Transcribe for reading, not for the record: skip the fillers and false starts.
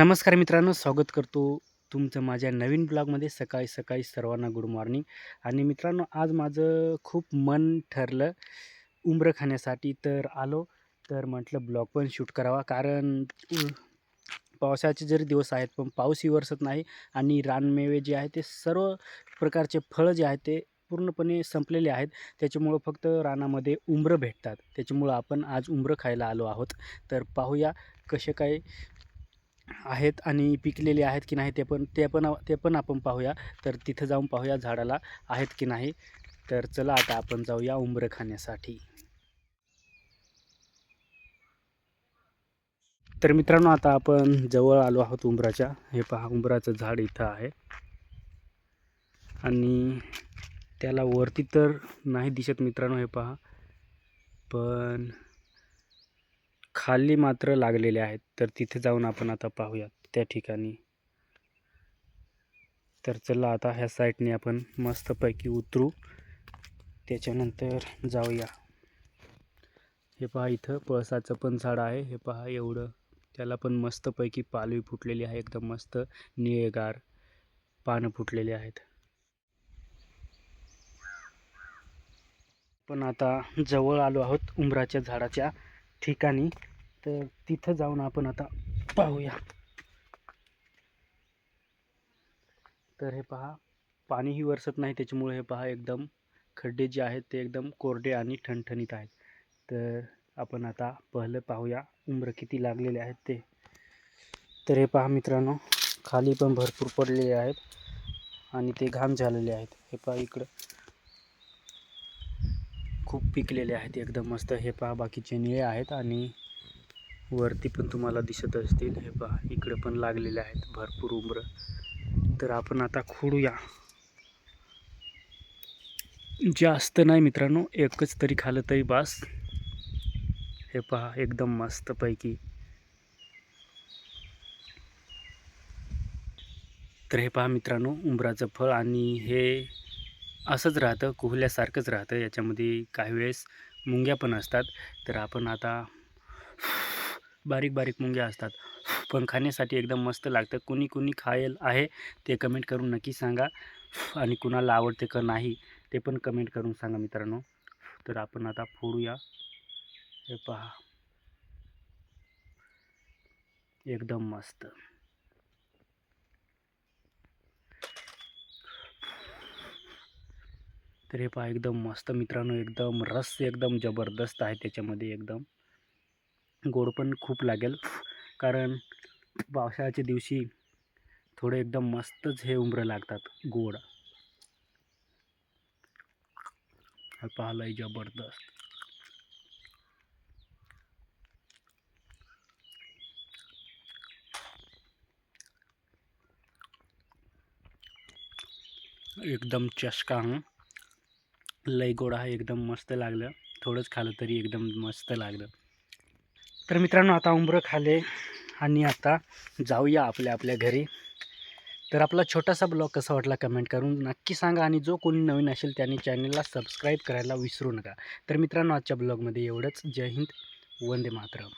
नमस्कार मित्रांनो, स्वागत करतो तुमचं माझ्या नवीन ब्लॉगमध्ये. सकाळी सकाळी सर्वांना गुड मॉर्निंग. आणि मित्रांनो, आज माझं खूप मन ठरलं उंबरं खाण्यासाठी, तर आलो. तर म्हटलं ब्लॉग पण शूट करावा, कारण पावसाचे जरी दिवस आहेत पण पाऊसही वरसत नाही आणि रानमेवे जे आहेत ते सर्व प्रकारचे फळं जे आहेत ते पूर्णपणे संपलेले आहेत. त्याच्यामुळं फक्त रानामध्ये उंबरं भेटतात. त्याच्यामुळं आपण आज उंबरं खायला आलो आहोत. तर पाहूया कसे काय आहेत आणि पिकलेले आहेत की नाही ते पण आपण पाहूया. तर तिथं जाऊन पाहूया झाडाला आहेत की नाही. तर चला आता आपण जाऊया उंबरं खाण्यासाठी. तर मित्रांनो, आता आपण जवळ आलो आहोत उंबराच्या. हे पहा, उंबराचं झाड इथं आहे आणि त्याला वरती तर नाही दिसत मित्रांनो, हे पहा, पण खाली मात्र लागलेले आहेत. तर तिथे जाऊन आपण आता पाहूयात त्या ठिकाणी. तर चला आता ह्या साईडने आपण मस्तपैकी उतरू, त्याच्यानंतर जाऊया. हे पहा, इथं पळसाचं पण झाड आहे. हे पहा एवढं, त्याला पण मस्तपैकी पालवी फुटलेली आहे. एकदम मस्त निळेगार पानं फुटलेली आहेत. पण आता जवळ आलो आहोत उंबराच्या झाडाच्या ठिकाणी. तर तिथं जाऊन आपण आता पाहूया. तर हे पहा, पाणीही वरसत नाही, त्याच्यामुळे हे पहा एकदम खड्डे जे आहेत ते एकदम कोरडे आणि ठणठणीत आहेत. तर आपण आता पहिलं पाहूया उंबरं किती लागलेले आहेत ते. तर हे पहा मित्रांनो, खाली पण भरपूर पडलेले आहेत आणि ते घाण झालेले आहेत. हे पहा इकडं खूप पिकलेले आहेत एकदम मस्त. हे पहा बाकीचे निळे आहेत आणि वरती पण तुम्हाला दिसत असतील. हे पहा इकडे पण लागलेले आहेत भरपूर उंबरं. तर आपण आता खोडूया. जास्त नाही मित्रांनो, एकच तरी खाल्लं तरी बास. हे पहा एकदम मस्त पैकी. तर हे पहा मित्रांनो, उंबराचं फळ, आणि हे असंच राहतं, कुहल्यासारखंच राहतं. याच्यामध्ये काही वेळेस मुंग्या पण असतात. तर आपण आता बारीक बारीक मुंग्या असतात, पण खाण्यासाठी एकदम मस्त लागतं. कुणी कुणी खायल आहे ते कमेंट करून नक्की सांगा, आणि कुणाला आवडते का नाही ते पण कमेंट करून सांगा मित्रांनो. तर आपण आता फोडूया. हे पहा एकदम मस्त. तर हे पहा एकदम मस्त मित्रांनो, एकदम रस एकदम जबरदस्त आहे त्याच्यामध्ये. एकदम गोड पण खूप लागेल, कारण पावसाळ्याच्या दिवशी थोडे एकदम मस्तच हे उंबरं लागतात गोड. हे पहा लय जबरदस्त. एकदम चष्का लय गोड आहे, एकदम मस्त लागलं. थोडंच खाल्लं तरी एकदम मस्त लागलं. तर मित्रांनो, आता उंबरं खाल्ले आणि आता जाऊया आपल्या आपल्या घरी. तर आपला छोटासा ब्लॉग कसा वाटला कमेंट करून नक्की सांगा, आणि जो कोणी नवीन असेल त्यांनी चॅनलला सबस्क्राईब करायला विसरू नका. तर मित्रांनो, आजच्या ब्लॉगमध्ये एवढंच. जय हिंद, वंदे मातरम.